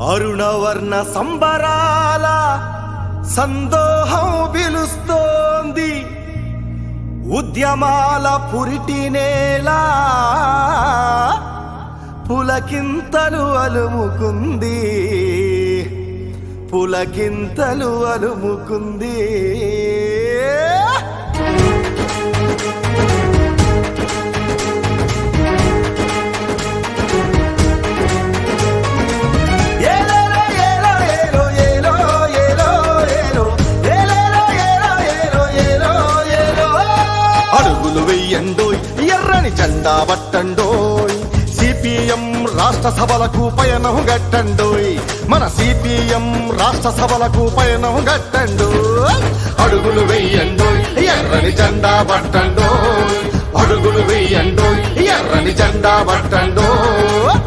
అరుణవర్ణ సంబరాల సందోహం పిలుస్తోంది, ఉద్యమాల పురిటినేలా పులకింతలు అలుముకుంది, పులకింతలు అలుముకుంది. అడుగులు వెయ్యండోయ్, ఎర్రని జెండా పట్టండోయ్, సిపిఎం రాష్ట్ర సభలకు పయనం గట్టండోయ్, మన సిపిఎం రాష్ట్ర సభలకు పయనం గట్టండోయ్. అడుగులు వెయ్యండోయ్, ఎర్రని జెండా పట్టండోయ్, అడుగులు వెయ్యండోయ్, ఎర్రని జెండా పట్టండోయ్.